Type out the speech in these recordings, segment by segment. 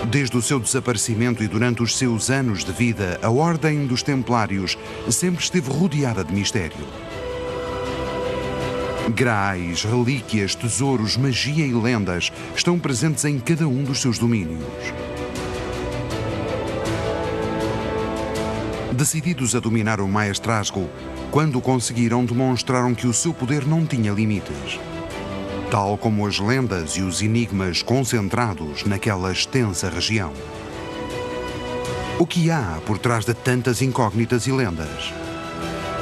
Desde o seu desaparecimento e durante os seus anos de vida, a Ordem dos Templários sempre esteve rodeada de mistério. Graais, relíquias, tesouros, magia e lendas estão presentes em cada um dos seus domínios. Decididos a dominar o Maestrazgo, quando o conseguiram, demonstraram que o seu poder não tinha limites. Tal como as lendas e os enigmas concentrados naquela extensa região. O que há por trás de tantas incógnitas e lendas?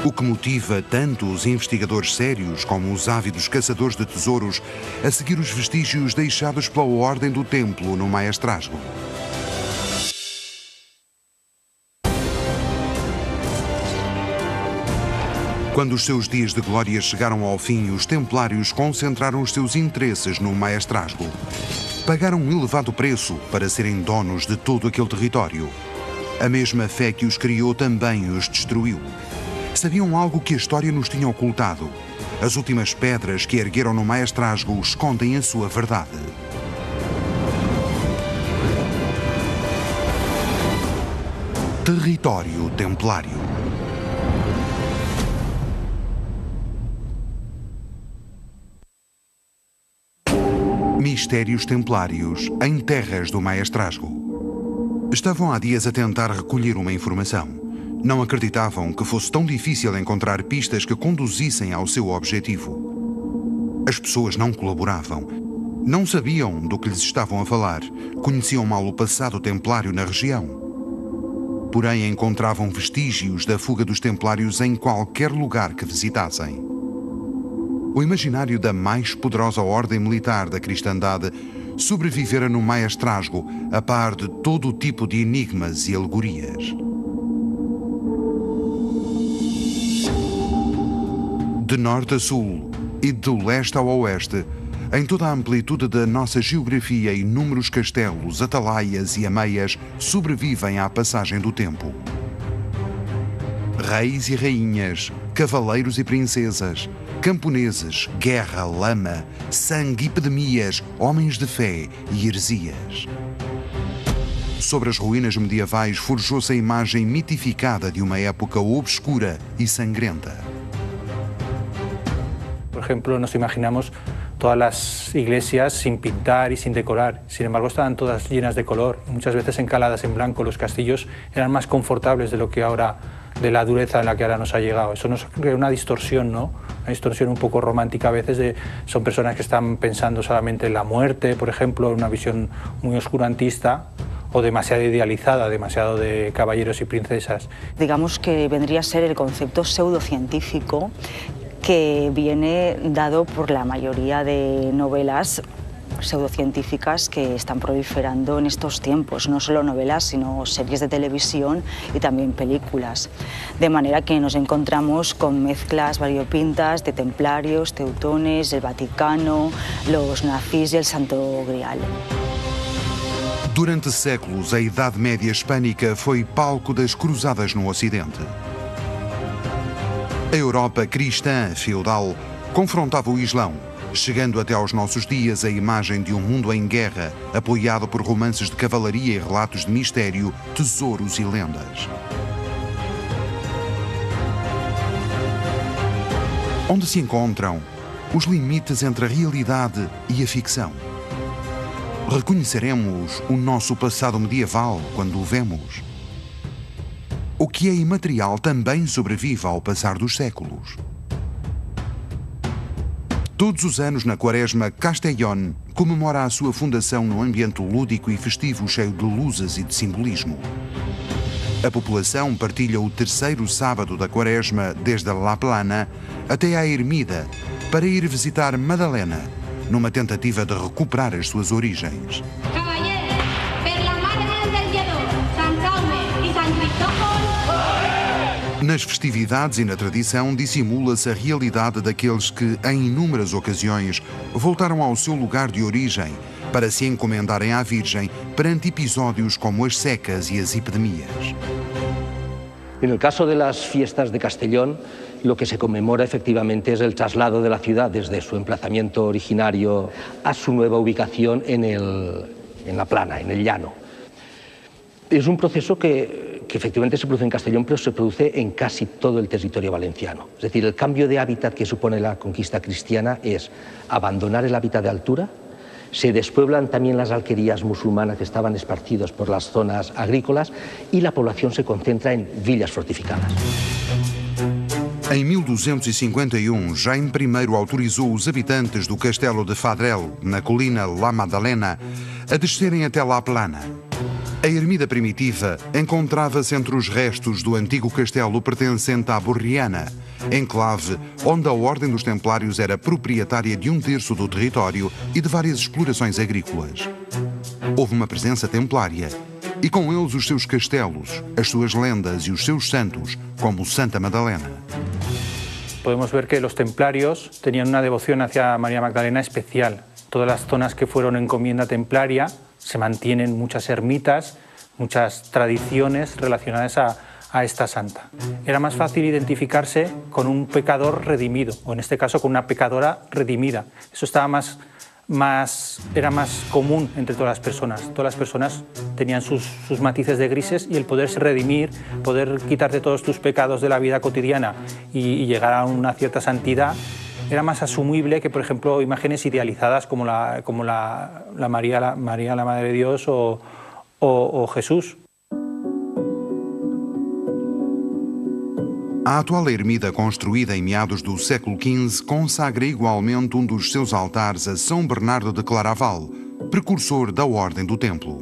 O que motiva tanto os investigadores sérios como os ávidos caçadores de tesouros a seguir os vestígios deixados pela Ordem do Templo no Maestrazgo? Quando os seus dias de glória chegaram ao fim, os Templários concentraram os seus interesses no Maestrazgo. Pagaram um elevado preço para serem donos de todo aquele território. A mesma fé que os criou também os destruiu. Sabiam algo que a história nos tinha ocultado. As últimas pedras que ergueram no Maestrazgo escondem a sua verdade. Território Templário. Mistérios Templários em terras do Maestrazgo. Estavam há dias a tentar recolher uma informação. Não acreditavam que fosse tão difícil encontrar pistas que conduzissem ao seu objetivo. As pessoas não colaboravam. Não sabiam do que lhes estavam a falar. Conheciam mal o passado templário na região. Porém, encontravam vestígios da fuga dos Templários em qualquer lugar que visitassem. O imaginário da mais poderosa ordem militar da cristandade sobrevivera no Maestrazgo, a par de todo o tipo de enigmas e alegorias. De norte a sul e do leste ao oeste, em toda a amplitude da nossa geografia, inúmeros castelos, atalaias e ameias sobrevivem à passagem do tempo. Reis e rainhas, cavaleiros e princesas, camponeses, guerra, lama, sangue, epidemias, homens de fé e heresias. Sobre as ruínas medievais forjou-se a imagem mitificada de uma época obscura e sangrenta. Por ejemplo, nos imaginamos todas las iglesias sin pintar y sin decorar. Sin embargo, estaban todas llenas de color, muchas veces encaladas en blanco. Los castillos eran más confortables de lo que ahora, de la dureza en la que ahora nos ha llegado. Eso nos crea una distorsión, ¿no? Una distorsión un poco romántica a veces. Son personas que están pensando solamente en la muerte, por ejemplo, en una visión muy oscurantista o demasiado idealizada, demasiado de caballeros y princesas. Digamos que vendría a ser el concepto pseudocientífico que viene dado por la mayoría de novelas pseudocientíficas que están proliferando en estos tiempos, no solo novelas, sino series de televisión y también películas. De manera que nos encontramos con mezclas variopintas de templarios, teutones, el Vaticano, los nazis y el Santo Grial. Durante séculos, a Idade Média hispânica foi palco das cruzadas no Ocidente. A Europa cristã feudal confrontava o Islão, chegando até aos nossos dias a imagem de um mundo em guerra, apoiado por romances de cavalaria e relatos de mistério, tesouros e lendas. Onde se encontram os limites entre a realidade e a ficção? Reconheceremos o nosso passado medieval quando o vemos? O que é imaterial também sobrevive ao passar dos séculos. Todos os anos, na Quaresma, Castellón comemora a sua fundação num ambiente lúdico e festivo cheio de luzes e de simbolismo. A população partilha o terceiro sábado da Quaresma desde a La Plana até à Ermida para ir visitar Madalena, numa tentativa de recuperar as suas origens. Nas festividades e na tradição dissimula-se a realidade daqueles que, em inúmeras ocasiões, voltaram ao seu lugar de origem para se encomendarem à Virgem perante episódios como as secas e as epidemias. En el caso de las fiestas de Castellón, lo que se conmemora efectivamente es el traslado de la ciudad desde su emplazamiento originario a su nueva ubicación en la plana, en el llano. Es un proceso que efectivamente se produce en Castellón, pero se produce en casi todo el territorio valenciano. Es decir, el cambio de hábitat que supone la conquista cristiana es abandonar el hábitat de altura. Se despueblan también las alquerías musulmanas que estaban esparcidos por las zonas agrícolas y la población se concentra en villas fortificadas. Em 1251, Jaime I autorizou os habitantes do castelo de Fadrel, na colina La Madalena, a descerem até La Plana. A ermida primitiva encontrava-se entre os restos do antigo castelo pertencente à Borriana, enclave onde a Ordem dos Templários era proprietária de 1/3 do território e de várias explorações agrícolas. Houve uma presença templária e com eles os seus castelos, as suas lendas e os seus santos, como Santa Madalena. Podemos ver que los templarios tenían una devoción hacia María Magdalena especial. Todas las zonas que fueron encomienda templaria se mantienen muchas ermitas, muchas tradiciones relacionadas a esta santa. Era más fácil identificarse con un pecador redimido, o en este caso con una pecadora redimida. Eso estaba era más común entre todas las personas. Todas las personas tenían sus matices de grises y el poderse redimir, poder quitarte todos tus pecados de la vida cotidiana y llegar a una cierta santidad, era más asumible que, por ejemplo, imágenes idealizadas como la María, la Madre de Dios o Jesús. A atual ermida, construída em meados do século XV, consagra igualmente um dos seus altares a São Bernardo de Claraval, precursor da Ordem do Templo.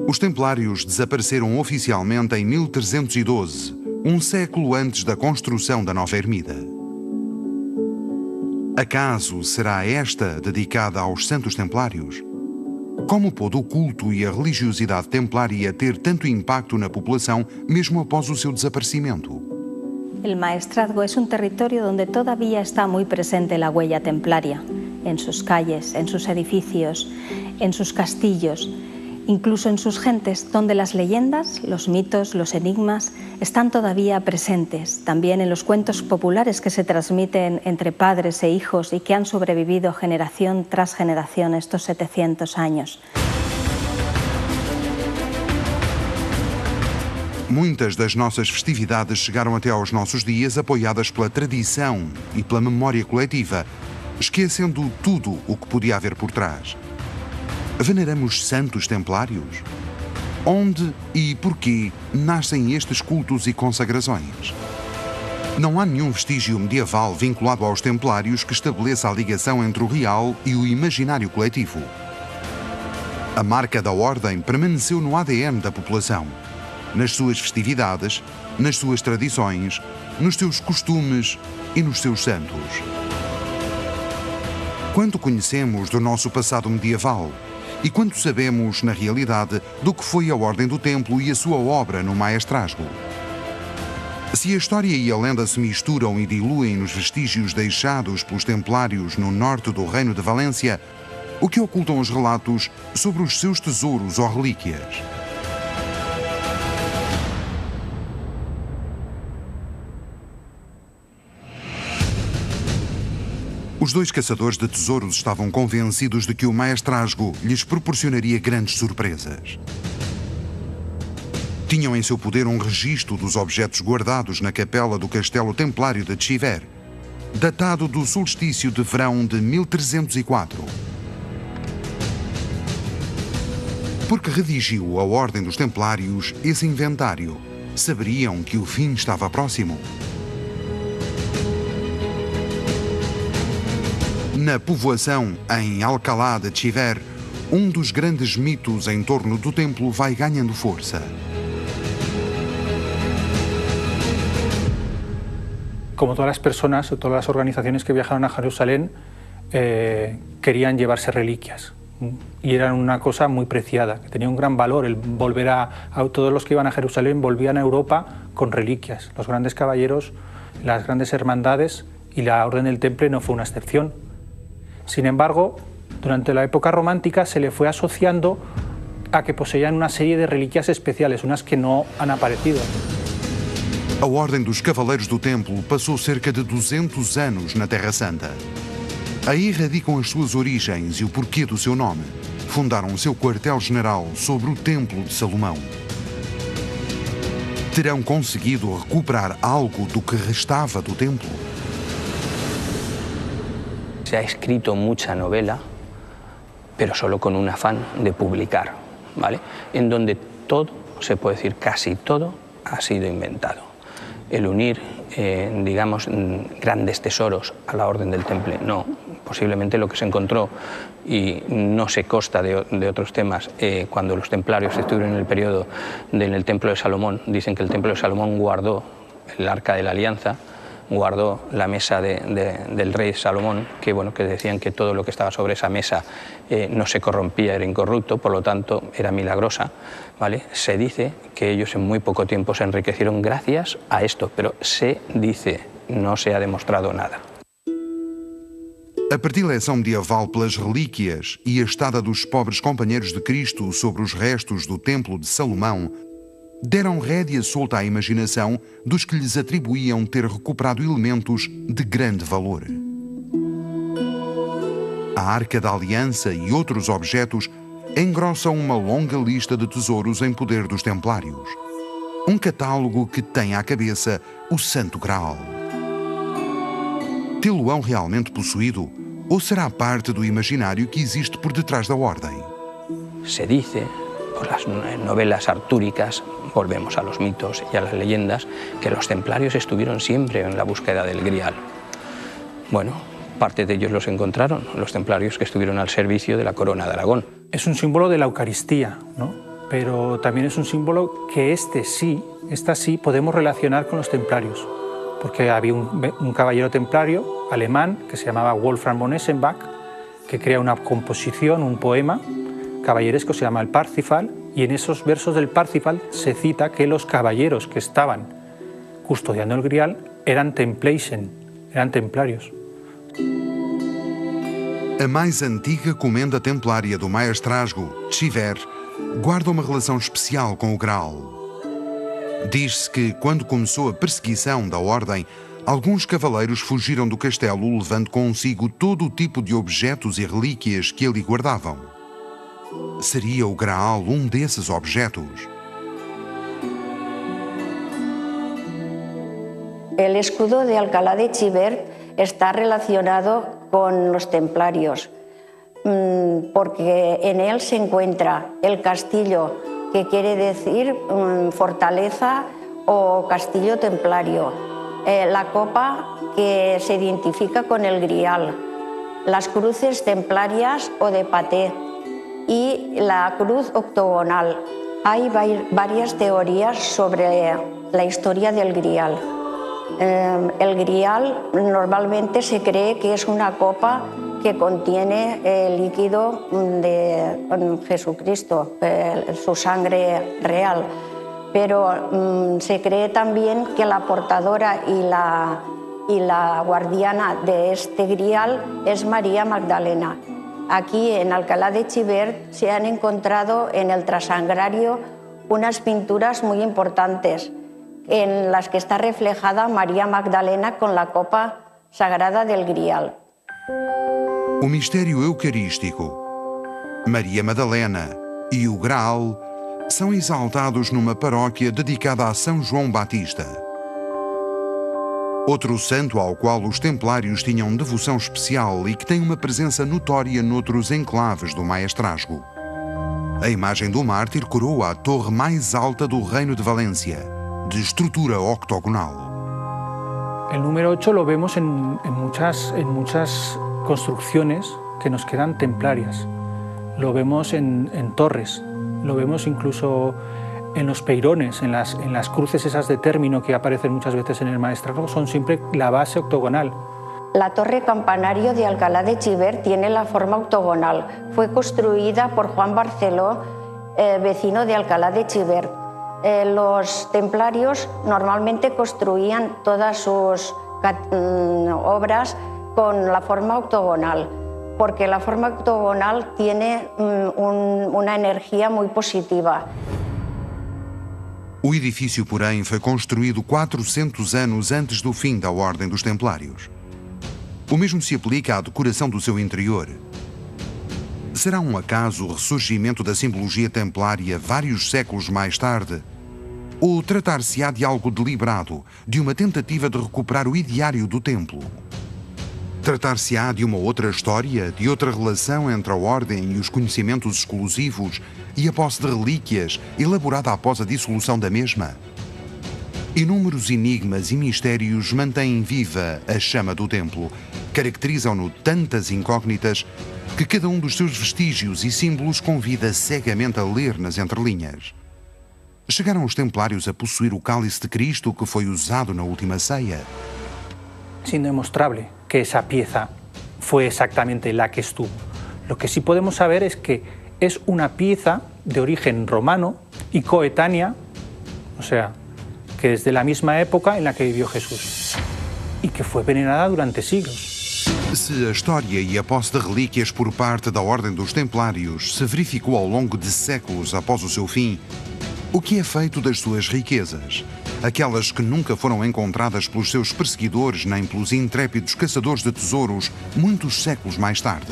Os Templários desapareceram oficialmente em 1312, um século antes da construção da nova ermida. Acaso será esta dedicada aos Santos Templários? Como pôde o culto e a religiosidade templária ter tanto impacto na população mesmo após o seu desaparecimento? El Maestrazgo es un territorio donde todavía está muy presente la huella templaria, en sus calles, en sus edificios, en sus castillos, incluso en sus gentes, donde las leyendas, los mitos, los enigmas están todavía presentes, también en los cuentos populares que se transmiten entre padres e hijos y que han sobrevivido generación tras generación estos 700 años. Muitas das nossas festividades chegaram até aos nossos dias apoiadas pela tradição e pela memória coletiva, esquecendo tudo o que podia haver por trás. Veneramos santos templários? Onde e porquê nascem estes cultos e consagrações? Não há nenhum vestígio medieval vinculado aos templários que estabeleça a ligação entre o real e o imaginário coletivo. A marca da ordem permaneceu no ADN da população, nas suas festividades, nas suas tradições, nos seus costumes e nos seus santos. Quanto conhecemos do nosso passado medieval? E quanto sabemos, na realidade, do que foi a Ordem do Templo e a sua obra no Maestrazgo? Se a história e a lenda se misturam e diluem nos vestígios deixados pelos Templários no norte do Reino de Valência, o que ocultam os relatos sobre os seus tesouros ou relíquias? Os dois caçadores de tesouros estavam convencidos de que o Maestrazgo lhes proporcionaria grandes surpresas. Tinham em seu poder um registro dos objetos guardados na capela do Castelo Templário de Chiver, datado do solstício de verão de 1304. Porque redigiu a Ordem dos Templários esse inventário, saberiam que o fim estava próximo. Na povoação, em Alcalá de Chiver, um dos grandes mitos em torno do templo vai ganhando força. Como todas las personas, todas las organizaciones que viajaron a Jerusalén querían llevarse reliquias y eran una cosa muy preciada, que tenía un gran valor el volver a todos los que iban a Jerusalén volvían a Europa con reliquias. Los grandes caballeros, las grandes hermandades y la Orden del Temple no fue una excepción. Sin embargo, durante la época romántica se le fue asociando a que poseían una serie de reliquias especiales, unas que no han aparecido. A Ordem dos Cavaleiros do Templo passou cerca de 200 anos na Terra Santa. Aí radicam as suas origens e o porquê do seu nome. fundaram seu quartel-general sobre o Templo de Salomão. Terão conseguido recuperar algo do que restava do templo? Se ha escrito mucha novela, pero solo con un afán de publicar, ¿vale? En donde todo, se puede decir casi todo, ha sido inventado. El unir, digamos, grandes tesoros a la Orden del Temple, no. Posiblemente lo que se encontró, y no se consta de otros temas, cuando los templarios estuvieron en el periodo en el Templo de Salomón, dicen que el Templo de Salomón guardó el Arca de la Alianza, guardó la mesa del rey Salomón, que, bueno, que decían que todo lo que estaba sobre esa mesa no se corrompía, era incorrupto, por lo tanto era milagrosa, ¿vale? Se dice que ellos en muy poco tiempo se enriquecieron gracias a esto, pero se dice, no se ha demostrado nada. A predileção medieval pelas relíquias e a estada dos pobres companheiros de Cristo sobre os restos do Templo de Salomão deram rédea solta à imaginação dos que lhes atribuíam ter recuperado elementos de grande valor. A Arca da Aliança e outros objetos engrossam uma longa lista de tesouros em poder dos templários. Um catálogo que tem à cabeça o Santo Graal. Tê-lo-ão realmente possuído ou será parte do imaginário que existe por detrás da ordem? Se dice, por las novelas artúricas, volvemos a los mitos y a las leyendas, que los templarios estuvieron siempre en la búsqueda del Grial. Bueno, parte de ellos los encontraron, los templarios que estuvieron al servicio de la corona de Aragón. Es un símbolo de la Eucaristía, ¿no? Pero también es un símbolo que esta sí podemos relacionar con los templarios, porque había un caballero templario alemán que se llamaba Wolfram von Eschenbach, que crea una composición, un poema caballeresco, se llama el Parsifal, y en esos versos del Parsifal se cita que los caballeros que estaban custodiando el Grial eran Templeisen, eran templarios. A mais antiga comenda templária do Maestrazgo, Chiver, guarda uma relação especial com o Graal. Diz-se que, quando começou a perseguição da Ordem, alguns cavaleiros fugiram do castelo levando consigo todo o tipo de objetos e relíquias que ali guardavam. Seria o Graal um desses objetos? El escudo de Alcalá de Xivert está relacionado con los templarios, porque en él se encuentra el castillo, que quiere decir fortaleza o castillo templario, la copa que se identifica con el Grial, las cruces templarias o de paté y la cruz octogonal. Hay varias teorías sobre la historia del Grial. El Grial normalmente se cree que es una copa que contiene el líquido de Jesucristo, su sangre real. Pero se cree también que la portadora y la guardiana de este Grial es María Magdalena. Aquí en Alcalá de Xivert se han encontrado en el trasangrario unas pinturas muy importantes en las que está reflejada María Magdalena con la copa sagrada del Grial. O mistério eucarístico, Maria Madalena e o Graal são exaltados numa paróquia dedicada a São João Batista. Outro santo ao qual os templários tinham devoção especial e que tem uma presença notória noutros enclaves do Maestrazgo. A imagem do mártir coroa a torre mais alta do Reino de Valência, de estrutura octogonal. El número 8 lo vemos en muchas construcciones que nos quedan templarias. Lo vemos en torres, lo vemos incluso en los peirones, en las cruces esas de término que aparecen muchas veces en el Maestrazgo, son siempre la base octogonal. La torre campanario de Alcalá de Xivert tiene la forma octogonal. Fue construida por Juan Barceló, vecino de Alcalá de Xivert. Los templarios normalmente construían todas sus obras con la forma octogonal, porque la forma octogonal tiene una energía muy positiva. O edifício, porém, foi construído 400 anos antes do fim da Ordem dos Templários. O mesmo se aplica à decoração do seu interior. Será um acaso o ressurgimento da simbologia templária vários séculos mais tarde? Ou tratar-se-á de algo deliberado, de uma tentativa de recuperar o ideário do templo? Tratar-se-á de uma outra história, de outra relação entre a ordem e os conhecimentos exclusivos e a posse de relíquias elaborada após a dissolução da mesma? Inúmeros enigmas e mistérios mantêm viva a chama do templo, caracterizam-no tantas incógnitas que cada um dos seus vestígios e símbolos convida cegamente a ler nas entrelinhas. Chegaram os templários a possuir o cálice de Cristo que foi usado na última ceia? Es indemostrable que esa pieza fue exactamente la que estuvo. Lo que sí podemos saber es que es una pieza de origen romano y coetánea, o sea, que desde la misma época en la que vivió Jesús y que fue venerada durante siglos. Se a história e a posse de relíquias por parte da Ordem dos Templários se verificou ao longo de séculos após o seu fim, o que é feito das suas riquezas? Aquelas que nunca foram encontradas pelos seus perseguidores nem pelos intrépidos caçadores de tesouros muitos séculos mais tarde.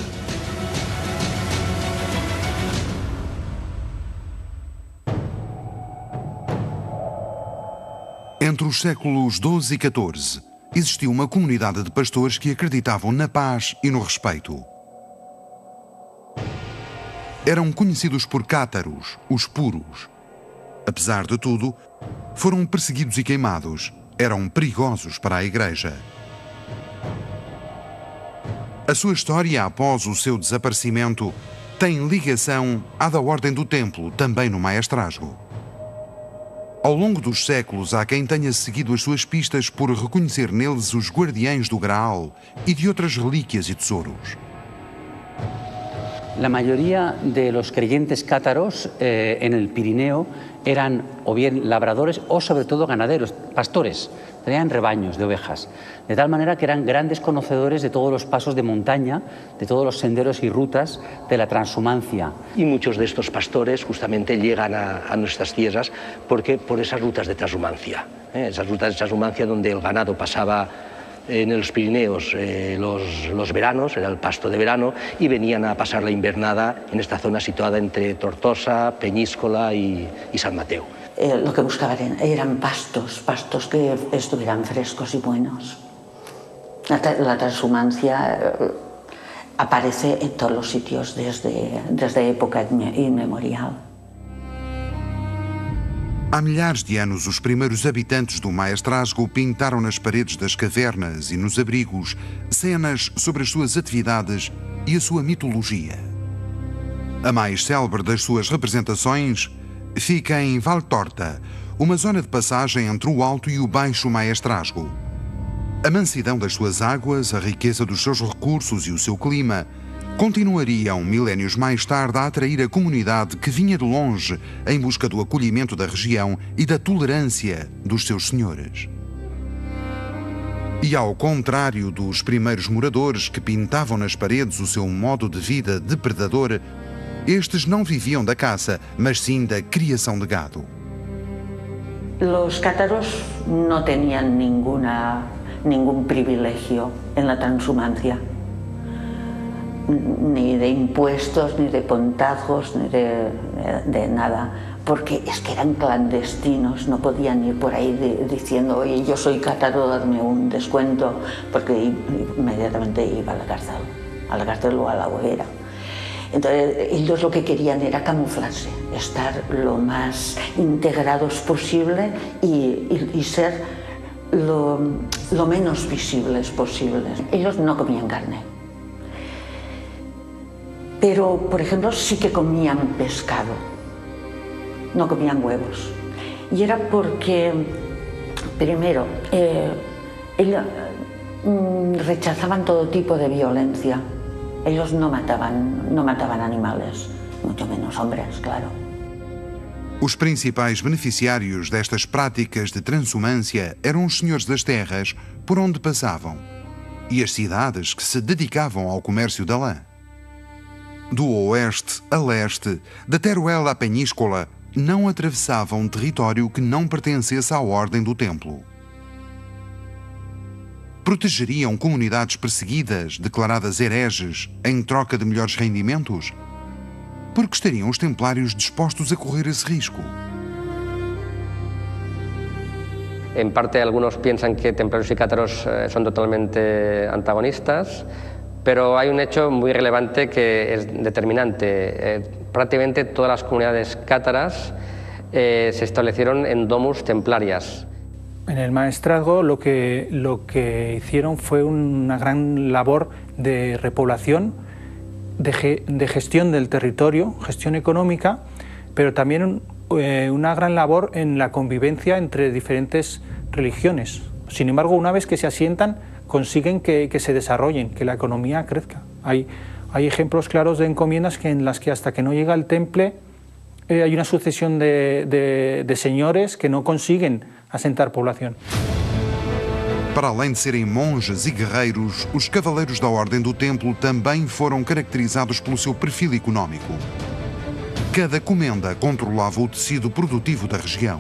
Entre os séculos XII e XIV, existiu uma comunidade de pastores que acreditavam na paz e no respeito. Eram conhecidos por cátaros, os puros. Apesar de tudo, foram perseguidos e queimados. Eram perigosos para a Igreja. A sua história, após o seu desaparecimento, tem ligação à da Ordem do Templo, também no Maestrazgo. Ao longo dos séculos, há quem tenha seguido as suas pistas por reconhecer neles os guardiães do Graal e de outras relíquias e tesouros. La mayoría de los creyentes cátaros en el Pirineo eran o bien labradores o sobre todo ganaderos, pastores, tenían rebaños de ovejas, de tal manera que eran grandes conocedores de todos los pasos de montaña, de todos los senderos y rutas de la transhumancia. Y muchos de estos pastores justamente llegan a nuestras tierras porque por esas rutas de transhumancia, esas rutas de transhumancia donde el ganado pasaba en los Pirineos los veranos, era el pasto de verano, y venían a pasar la invernada en esta zona situada entre Tortosa, Peñíscola y San Mateo. Lo que buscaban eran pastos que estuvieran frescos y buenos. La transhumancia aparece en todos los sitios desde época inmemorial. Há milhares de anos, os primeiros habitantes do Maestrazgo pintaram nas paredes das cavernas e nos abrigos cenas sobre as suas atividades e a sua mitologia. A mais célebre das suas representações fica em Valtorta, uma zona de passagem entre o Alto e o Baixo Maestrazgo. A mansidão das suas águas, a riqueza dos seus recursos e o seu clima continuariam milénios mais tarde a atrair a comunidade que vinha de longe em busca do acolhimento da região e da tolerância dos seus senhores. E ao contrário dos primeiros moradores que pintavam nas paredes o seu modo de vida depredador, estes não viviam da caça, mas sim da criação de gado. Los cátaros no tenían ningún privilegio en la transhumancia. Ni de impuestos, ni de pontazgos, ni de nada, porque es que eran clandestinos, no podían ir por ahí diciendo, oye, yo soy cátaro, dadme un descuento, porque inmediatamente iba a la cárcel o a la hoguera. Entonces ellos lo que querían era camuflarse, estar lo más integrados posible y ser lo menos visibles posibles. Ellos no comían carne. Pero, por ejemplo, sí que comían pescado, no comían huevos. Y era porque, primero, rechazaban todo tipo de violencia. Ellos no mataban animales, mucho menos hombres, claro. Os principais beneficiários destas práticas de transhumância eram os senhores das terras por onde passavam e as cidades que se dedicavam ao comércio da lã. Do oeste a leste, da Teruel à Peñíscola, não atravessavam um território que não pertencesse à Ordem do Templo. Protegeriam comunidades perseguidas, declaradas hereges, em troca de melhores rendimentos? Por que estariam os templários dispostos a correr esse risco? En parte, algunos piensan que templarios y cátaros son totalmente antagonistas, pero hay un hecho muy relevante que es determinante. Prácticamente todas las comunidades cátaras se establecieron en domus templarias. En el maestrazgo lo que hicieron fue una gran labor de repoblación, de gestión del territorio, gestión económica, pero también una gran labor en la convivencia entre diferentes religiones. Sin embargo, una vez que se asientan, consiguen que se desarrollen, que la economía crezca. Hay ejemplos claros de encomiendas en las que hasta que no llega el temple hay una sucesión de señores que no consiguen asentar población. Para além de serem monges e guerreiros, os cavaleiros da Ordem do Templo também foram caracterizados pelo seu perfil económico. Cada comenda controlava o tecido produtivo da região.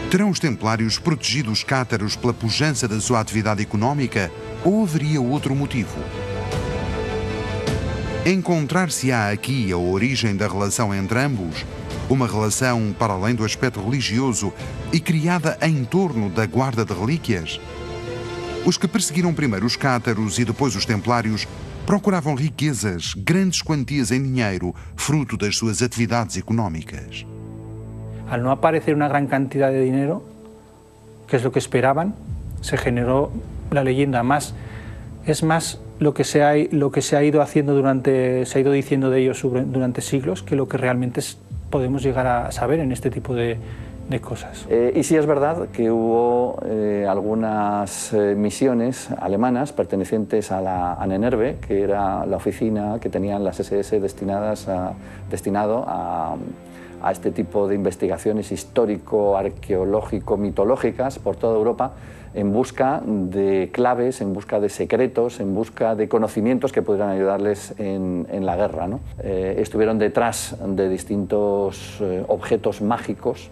Terão os templários protegido os cátaros pela pujança da sua atividade económica ou haveria outro motivo? Encontrar-se-á aqui a origem da relação entre ambos, uma relação para além do aspecto religioso e criada em torno da guarda de relíquias? Os que perseguiram primeiro os cátaros e depois os templários procuravam riquezas, grandes quantias em dinheiro, fruto das suas atividades económicas. Al no aparecer una gran cantidad de dinero, que es lo que esperaban, se generó la leyenda. Es más lo que se ha ido haciendo se ha ido diciendo de ellos durante siglos que lo que realmente podemos llegar a saber en este tipo de cosas. Y sí es verdad que hubo algunas misiones alemanas pertenecientes a la Ahnenerbe, que era la oficina que tenían las SS destinado a este tipo de investigaciones histórico, arqueológico, mitológicas por toda Europa, en busca de claves, en busca de secretos, en busca de conocimientos que pudieran ayudarles en la guerra, ¿no? Estuvieron detrás de distintos objetos mágicos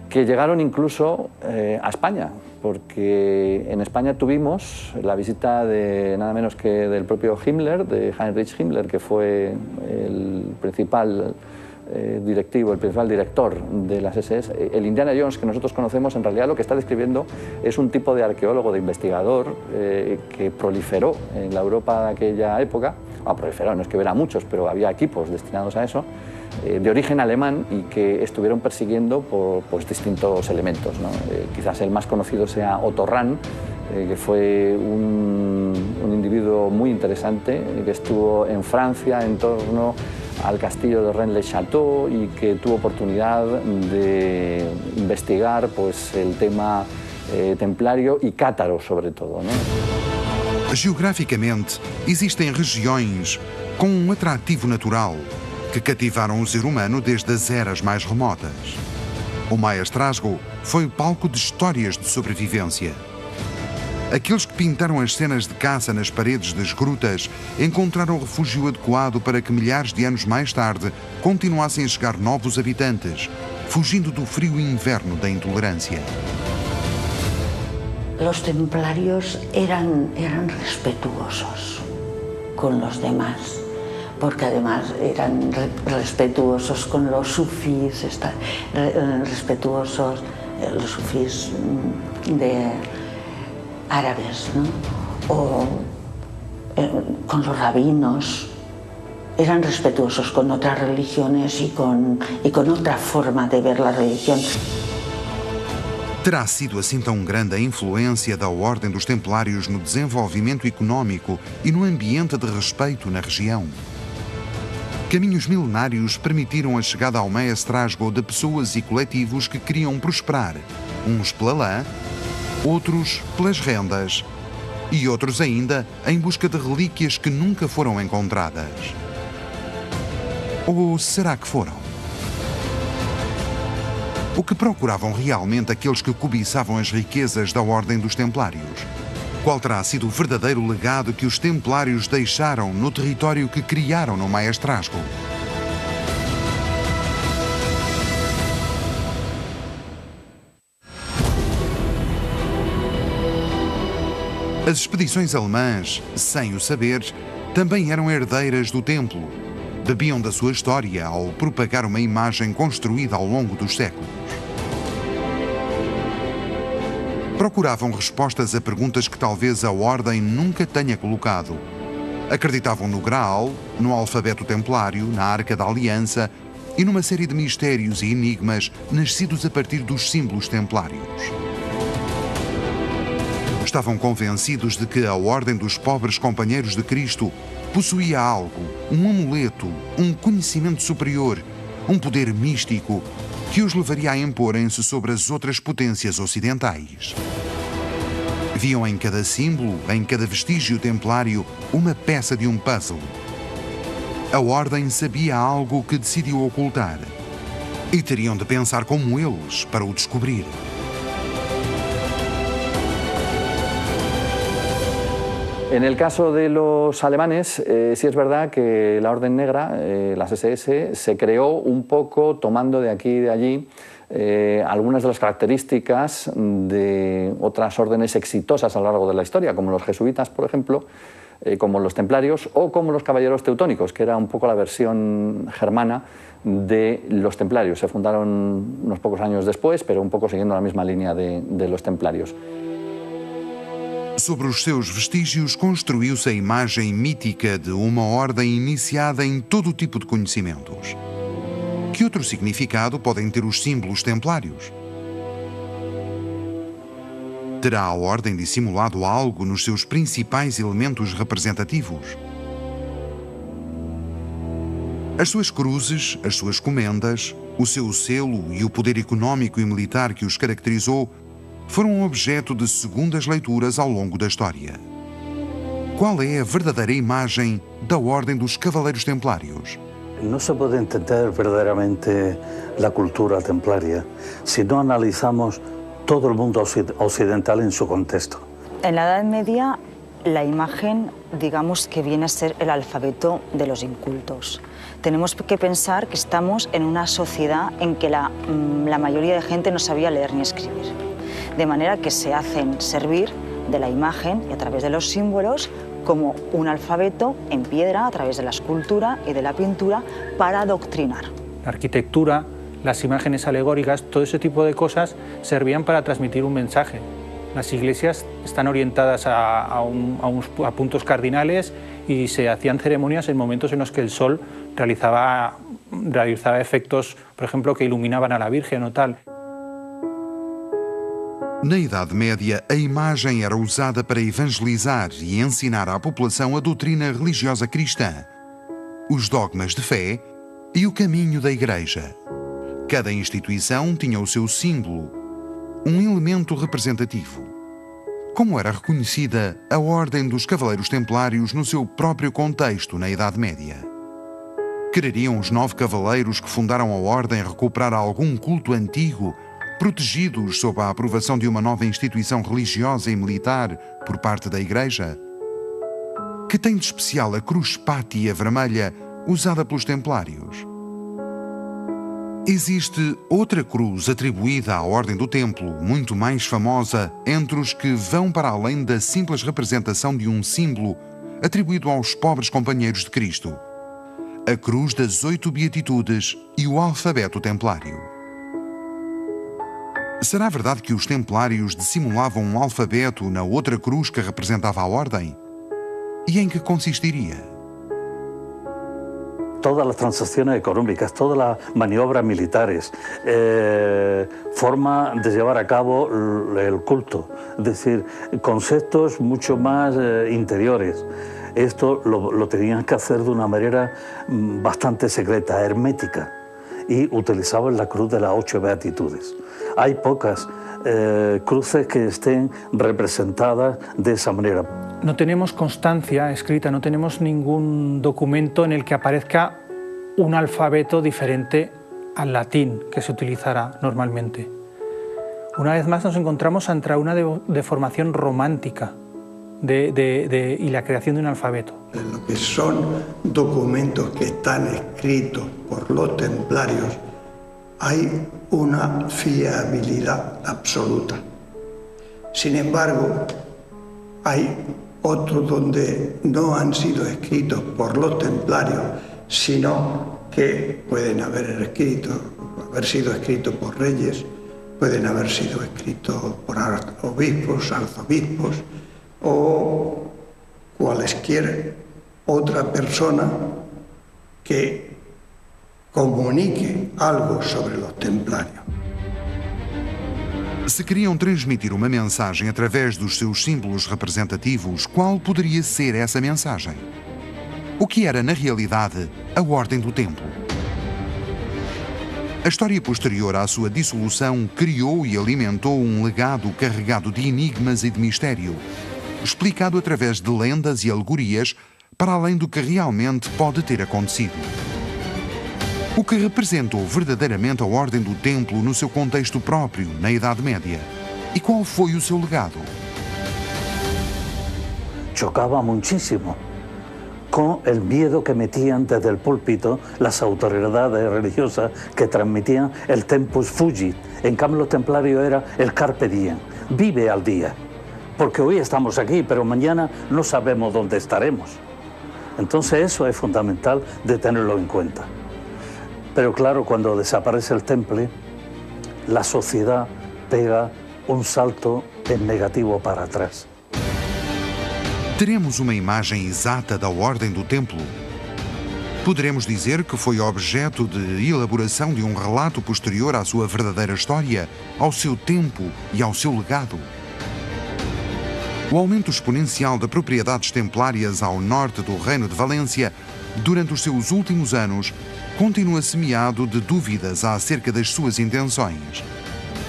que llegaron incluso a España, porque en España tuvimos la visita de nada menos que del propio Himmler, de Heinrich Himmler, que fue el principal directivo, el principal director de las SS. El Indiana Jones que nosotros conocemos, en realidad lo que está describiendo es un tipo de arqueólogo, de investigador que proliferó en la Europa de aquella época. Proliferó, no es que hubiera muchos, pero había equipos destinados a eso, de origen alemán y que estuvieron persiguiendo por distintos elementos, ¿no? Quizás el más conocido sea Otto Rahn, que fue un individuo muy interesante, que estuvo en Francia en torno al castillo de Rennes-le-Château y que tuvo oportunidad de investigar pues, el tema templario y cátaro sobre todo, ¿no? Geograficamente, existem regiões com um atrativo natural que cativaram o ser humano desde as eras mais remotas. O Maestrazgo foi o palco de histórias de sobrevivência. Aqueles que pintaram as cenas de caça nas paredes das grutas encontraram refúgio adequado para que milhares de anos mais tarde continuassem a chegar novos habitantes, fugindo do frio inverno da intolerância. Los templarios eran respetuosos con los demás, porque además eran respetuosos con los sufís, respetuosos los sufís de árabes, ¿no? O con los rabinos, eran respetuosos con otras religiones y con otra forma de ver la religión. Terá sido assim tão grande a influência da Ordem dos Templários no desenvolvimento económico e no ambiente de respeito na região? Caminhos milenários permitiram a chegada ao Maestrazgo de pessoas e coletivos que queriam prosperar, uns pela lã, outros pelas rendas e outros ainda em busca de relíquias que nunca foram encontradas. Ou será que foram? O que procuravam realmente aqueles que cobiçavam as riquezas da Ordem dos Templários? Qual terá sido o verdadeiro legado que os Templários deixaram no território que criaram no Maestrazgo? As expedições alemãs, sem o saber, também eram herdeiras do templo. Bebiam da sua história ao propagar uma imagem construída ao longo dos séculos. Procuravam respostas a perguntas que talvez a Ordem nunca tenha colocado. Acreditavam no Graal, no alfabeto templário, na Arca da Aliança e numa série de mistérios e enigmas nascidos a partir dos símbolos templários. Estavam convencidos de que a Ordem dos Pobres Companheiros de Cristo possuía algo, um amuleto, um conhecimento superior, um poder místico que os levaria a imporem-se sobre as outras potências ocidentais. Viam em cada símbolo, em cada vestígio templário, uma peça de um puzzle. A Ordem sabia algo que decidiu ocultar e teriam de pensar como eles para o descobrir. En el caso de los alemanes, sí es verdad que la Orden Negra, las SS, se creó un poco tomando de aquí y de allí algunas de las características de otras órdenes exitosas a lo largo de la historia, como los jesuitas, por ejemplo, como los templarios o como los caballeros teutónicos, que era un poco la versión germana de los templarios. Se fundaron unos pocos años después, pero un poco siguiendo la misma línea de los templarios. Sobre os seus vestígios construiu-se a imagem mítica de uma ordem iniciada em todo tipo de conhecimentos. Que outro significado podem ter os símbolos templários? Terá a ordem dissimulado algo nos seus principais elementos representativos? As suas cruzes, as suas comendas, o seu selo e o poder económico e militar que os caracterizou foram objeto de segundas leituras ao longo da história. Qual é a verdadeira imagem da Ordem dos Cavaleiros Templários? No se puede entender verdaderamente la cultura templaria si no analizamos todo el mundo occidental en su contexto. En la Edad Media, la imagen, digamos que viene a ser el alfabeto de los incultos. Tenemos que pensar que estamos en una sociedad en que la mayoría de gente no sabía leer ni escribir. De manera que se hacen servir de la imagen y a través de los símbolos como un alfabeto en piedra a través de la escultura y de la pintura para adoctrinar. La arquitectura, las imágenes alegóricas, todo ese tipo de cosas servían para transmitir un mensaje. Las iglesias están orientadas a puntos cardinales y se hacían ceremonias en momentos en los que el sol realizaba efectos, por ejemplo, que iluminaban a la Virgen o tal. Na Idade Média, a imagem era usada para evangelizar e ensinar à população a doutrina religiosa cristã, os dogmas de fé e o caminho da Igreja. Cada instituição tinha o seu símbolo, um elemento representativo. Como era reconhecida a Ordem dos Cavaleiros Templários no seu próprio contexto na Idade Média? Quereriam os 9 cavaleiros que fundaram a Ordem recuperar algum culto antigo, protegidos sob a aprovação de uma nova instituição religiosa e militar por parte da Igreja? Que tem de especial a cruz pátia vermelha usada pelos Templários? Existe outra cruz atribuída à Ordem do Templo, muito mais famosa entre os que vão para além da simples representação de um símbolo atribuído aos pobres companheiros de Cristo: a cruz das 8 beatitudes e o alfabeto templário. Será verdade que os templários dissimulavam um alfabeto na outra cruz que representava a Ordem? E em que consistiria? Todas las transacciones económicas, todas las maniobras militares, forma de llevar a cabo el culto, es decir, conceptos mucho más interiores. Esto lo tenían que hacer de una manera bastante secreta, hermética, y utilizaban la cruz de las 8 beatitudes. Hay pocas cruces que estén representadas de esa manera. No tenemos constancia escrita, no tenemos ningún documento en el que aparezca un alfabeto diferente al latín que se utilizará normalmente. Una vez más nos encontramos ante una deformación romántica y la creación de un alfabeto. Lo que son documentos que están escritos por los templarios, hay una fiabilidad absoluta. Sin embargo, hay otros donde no han sido escritos por los templarios, sino que pueden haber sido escritos por reyes, pueden haber sido escritos por obispos, arzobispos o cualesquiera otra persona que comunique algo sobre los templarios. Se queriam transmitir uma mensagem através dos seus símbolos representativos, qual poderia ser essa mensagem? O que era, na realidade, a Ordem do Templo? A história posterior à sua dissolução criou e alimentou um legado carregado de enigmas e de mistério, explicado através de lendas e alegorias para além do que realmente pode ter acontecido. O que representou verdadeiramente a Ordem do Templo no seu contexto próprio, na Idade Média? E qual foi o seu legado? Chocaba muchísimo con el miedo que metían desde el púlpito las autoridades religiosas que transmitían el tempus fugit. En cambio, los templarios era el carpe diem, vive al día, porque hoy estamos aquí, pero mañana no sabemos dónde estaremos. Entonces eso es fundamental de tenerlo en cuenta. Pero claro, cuando desaparece el temple, la sociedad pega un salto en negativo para atrás. Teremos uma imagem exata da Ordem do Templo? Poderemos dizer que foi objeto de elaboração de um relato posterior à sua verdadeira história, ao seu tempo e ao seu legado? O aumento exponencial de propriedades templárias ao norte do Reino de Valência, durante os seus últimos anos, continua semeado de dúvidas acerca das suas intenções.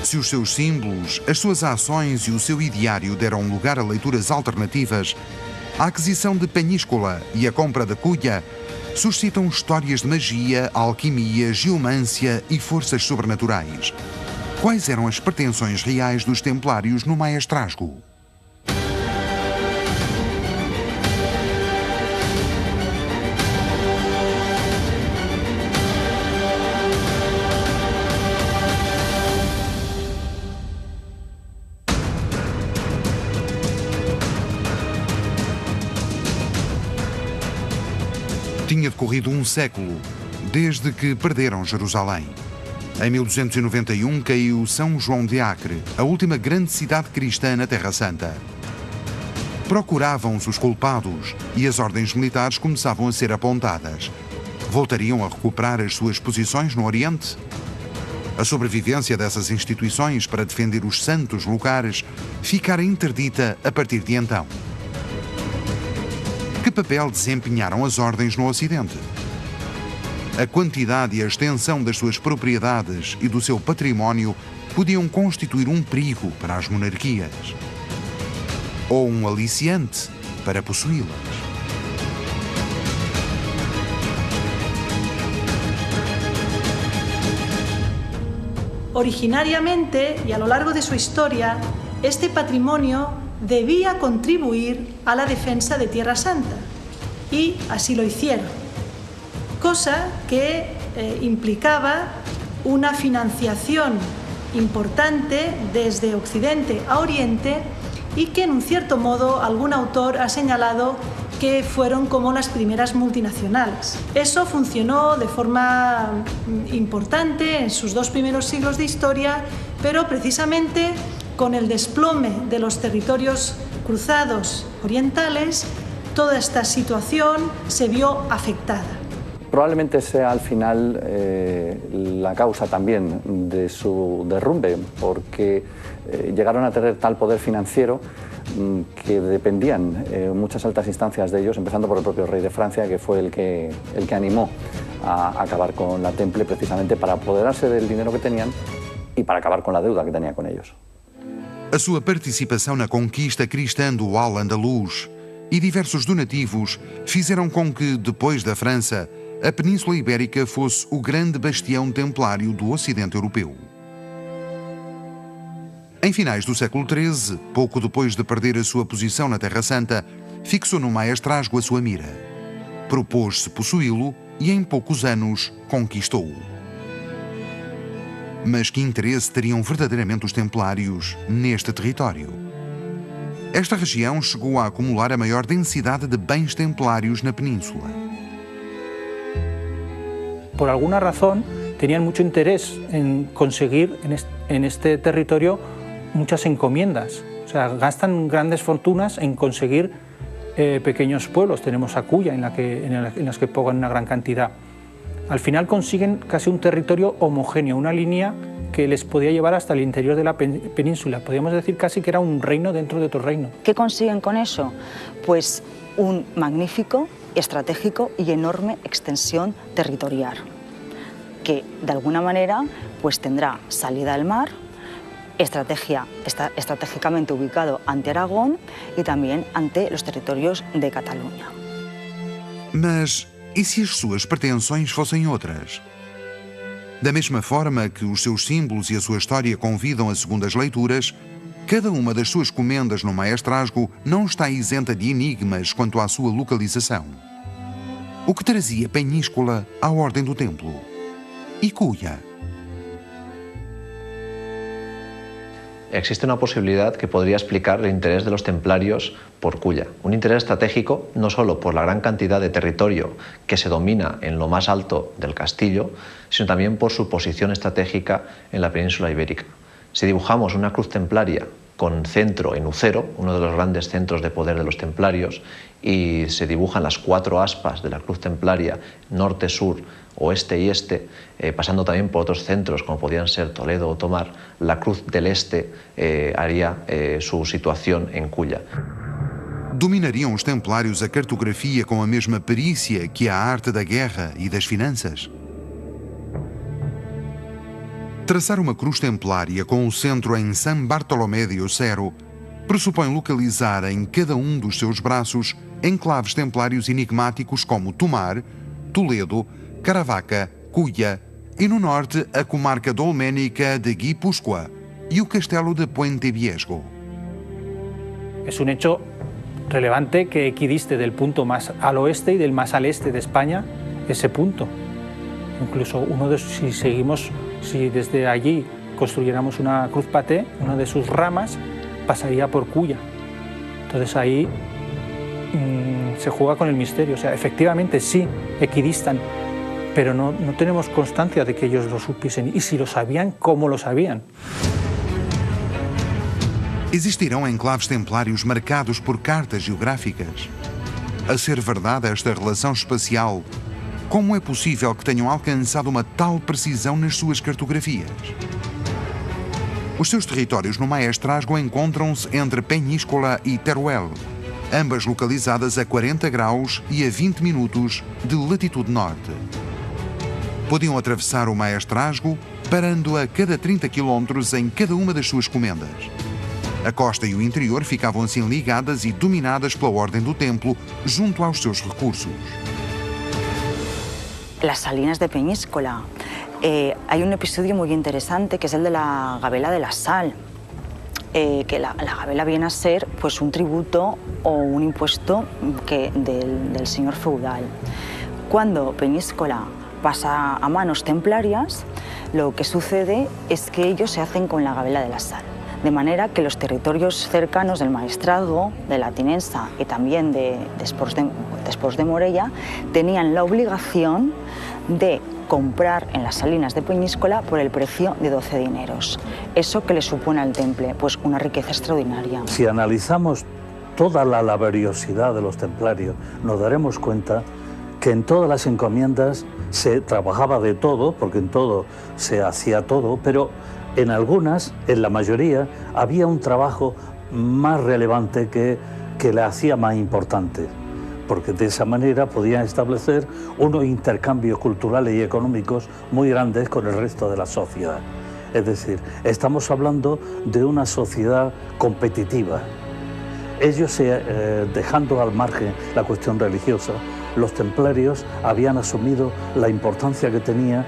Se os seus símbolos, as suas ações e o seu ideário deram lugar a leituras alternativas, a aquisição de Peníscola e a compra de Culla suscitam histórias de magia, alquimia, geomância e forças sobrenaturais. Quais eram as pretensões reais dos templários no Maestrazgo? Tinha decorrido um século desde que perderam Jerusalém. Em 1291 caiu São João de Acre, a última grande cidade cristã na Terra Santa. Procuravam-se os culpados e as ordens militares começavam a ser apontadas. Voltariam a recuperar as suas posições no Oriente? A sobrevivência dessas instituições para defender os santos locais ficara interdita a partir de então. Que papel desempenharam as ordens no Ocidente? A quantidade e a extensão das suas propriedades e do seu património podiam constituir um perigo para as monarquias ou um aliciante para possuí-las. Originariamente y a lo largo de su historia, este patrimonio debía contribuir a la defensa de Tierra Santa, y así lo hicieron, cosa que implicaba una financiación importante desde Occidente a Oriente y que en un cierto modo algún autor ha señalado que fueron como las primeras multinacionales. Eso funcionó de forma importante en sus 2 primeros siglos de historia, pero precisamente con el desplome de los territorios cruzados orientales, toda esta situación se vio afectada. Probablemente sea al final la causa también de su derrumbe, porque llegaron a tener tal poder financiero que dependían muchas altas instancias de ellos, empezando por el propio rey de Francia, que fue el que animó a acabar con la Temple precisamente para apoderarse del dinero que tenían y para acabar con la deuda que tenía con ellos. A sua participação na conquista cristã do Al-Andalus e diversos donativos fizeram com que, depois da França, a Península Ibérica fosse o grande bastião templário do Ocidente Europeu. Em finais do século XIII, pouco depois de perder a sua posição na Terra Santa, fixou no Maestrazgo a sua mira. Propôs-se possuí-lo e, em poucos anos, conquistou-o. Mas que interesse teriam verdadeiramente os templários neste território? esta região chegou a acumular a maior densidade de bens templários na península. Por alguna razón, tenían mucho interés en conseguir en este territorio muchas encomiendas. O sea, gastan grandes fortunas en conseguir pequeños pueblos. Tenemos a Culla, en las que pongan una gran cantidad. Al final consiguen casi un territorio homogéneo, una línea que les podía llevar hasta el interior de la península. Podríamos decir casi que era un reino dentro de otro reino. ¿Qué consiguen con eso? Pues un magnífico, estratégico y enorme extensión territorial, que de alguna manera pues tendrá salida al mar, está estratégicamente ubicado ante Aragón y también ante los territorios de Cataluña. Mas e se as suas pretensões fossem outras? Da mesma forma que os seus símbolos e a sua história convidam a segundas leituras, cada uma das suas comendas no Maestrazgo não está isenta de enigmas quanto à sua localização. O que trazia Peñíscola à Ordem do Templo? E Culla? Existe una posibilidad que podría explicar el interés de los templarios por Culla. Un interés estratégico no solo por la gran cantidad de territorio que se domina en lo más alto del castillo, sino también por su posición estratégica en la península ibérica. Si dibujamos una cruz templaria con centro en Ucero, uno de los grandes centros de poder de los templarios, y se dibujan las 4 aspas de la cruz templaria, norte, sur, oeste y este, pasando también por otros centros como podían ser Toledo o Tomar, la cruz del este haría su situación en Culla. Dominariam os templários a cartografia com a mesma perícia que a arte da guerra e das finanças? Traçar uma cruz templária com o centro em San Bartolomé de Ocero pressupõe localizar em cada um dos seus braços enclaves templários enigmáticos como Tomar, Toledo, Caravaca, Culla e no norte a comarca dolménica de Guipúzcoa e o castelo de Puente Viesgo. Es un hecho relevante que equidiste del punto más al oeste y del más al este de España ese punto. Incluso si desde allí construyéramos una cruz paté, una de sus ramas pasaría por Culla. Entonces ahí se juega con el misterio. O sea, efectivamente sí, equidistan, pero no tenemos constancia de que ellos lo supiesen. Y si lo sabían, ¿cómo lo sabían? Existirão enclaves templários marcados por cartas geográficas? A ser verdade esta relação espacial, como é possível que tenham alcançado uma tal precisão nas suas cartografias? Os seus territórios no Maestrazgo encontram-se entre Peñíscola e Teruel, ambas localizadas a 40 graus e a 20 minutos de latitude norte. Podiam atravessar o Maestrazgo parando a cada 30 quilómetros em cada uma das suas comendas. A costa e o interior ficavam assim ligadas e dominadas pela Ordem do Templo junto aos seus recursos. Las salinas de Peñíscola. Hay un episodio muy interesante que es el de la gabela de la sal, que la gabela viene a ser pues, un tributo o un impuesto del señor feudal. Cuando Peñíscola pasa a manos templarias, lo que sucede es que ellos se hacen con la gabela de la sal. De manera que los territorios cercanos del Maestrazgo, de la Tinensa y también de Espós de Morella tenían la obligación de comprar en las salinas de Peñíscola por el precio de 12 dineros. ¿Eso que le supone al temple? Pues una riqueza extraordinaria. Si analizamos toda la laboriosidad de los templarios, nos daremos cuenta que en todas las encomiendas se trabajaba de todo, porque en todo se hacía todo, pero en algunas, en la mayoría, había un trabajo más relevante que la hacía más importante, porque de esa manera podían establecer unos intercambios culturales y económicos muy grandes con el resto de la sociedad. Es decir, estamos hablando de una sociedad competitiva. Ellos, dejando al margen la cuestión religiosa, los templarios habían asumido la importancia que tenía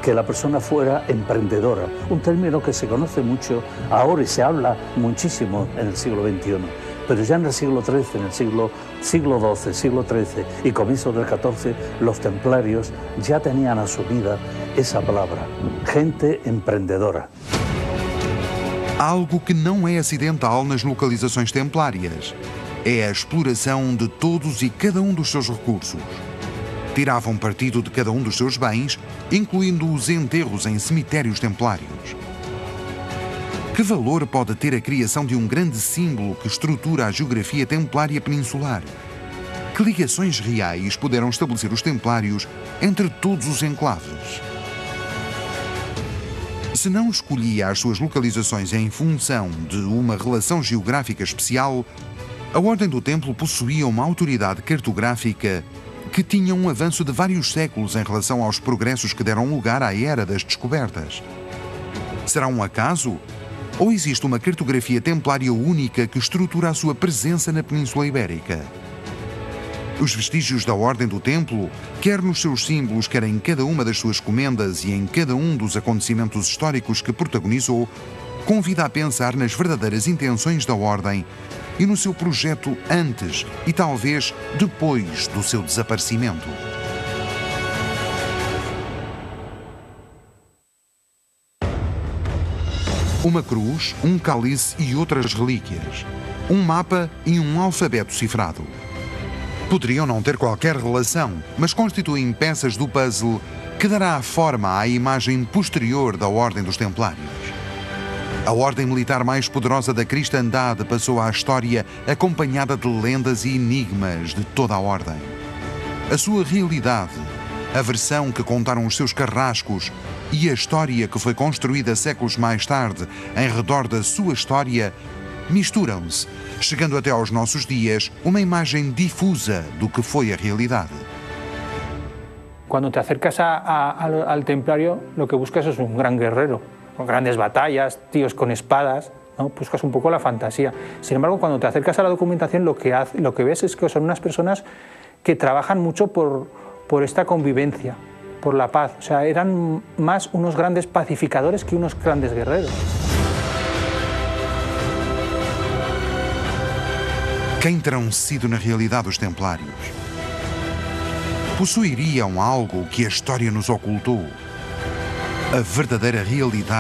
que la persona fuera emprendedora, un término que se conoce mucho ahora y se habla muchísimo en el siglo XXI, pero ya en el siglo XIII, en el siglo XII, siglo XIII y comienzos del XIV, los templarios ya tenían asumida esa palabra, gente emprendedora. algo que não é acidental nas localizações templárias. É a exploração de todos e cada um dos seus recursos. Tiravam partido de cada um dos seus bens, incluindo os enterros em cemitérios templários. Que valor pode ter a criação de um grande símbolo que estrutura a geografia templária peninsular? Que ligações reais puderam estabelecer os templários entre todos os enclaves? Se não escolhia as suas localizações em função de uma relação geográfica especial, a Ordem do Templo possuía uma autoridade cartográfica que tinha um avanço de vários séculos em relação aos progressos que deram lugar à Era das Descobertas. Será um acaso? Ou existe uma cartografia templária única que estrutura a sua presença na Península Ibérica? Os vestígios da Ordem do Templo, quer nos seus símbolos, quer em cada uma das suas comendas e em cada um dos acontecimentos históricos que protagonizou, convida a pensar nas verdadeiras intenções da Ordem e no seu projeto antes e talvez depois do seu desaparecimento. Uma cruz, um cálice e outras relíquias. Um mapa e um alfabeto cifrado. Poderiam não ter qualquer relação, mas constituem peças do puzzle que dará forma à imagem posterior da Ordem dos Templários. A ordem militar mais poderosa da cristandade passou à história acompanhada de lendas e enigmas de toda a ordem. A sua realidade, a versão que contaram os seus carrascos e a história que foi construída séculos mais tarde em redor da sua história misturam-se, chegando até aos nossos dias uma imagem difusa do que foi a realidade. Cuando te acercas al templario, lo que buscas es un gran guerrero, con grandes batallas, tíos con espadas, ¿no? Buscas un poco la fantasía. Sin embargo, cuando te acercas a la documentación, lo que ves es que son unas personas que trabajan mucho por esta convivencia, por la paz. O sea, eran más unos grandes pacificadores que unos grandes guerreros. Quem terão sido na realidade os templários? Possuiriam algo que a história nos ocultou? A verdadeira realidade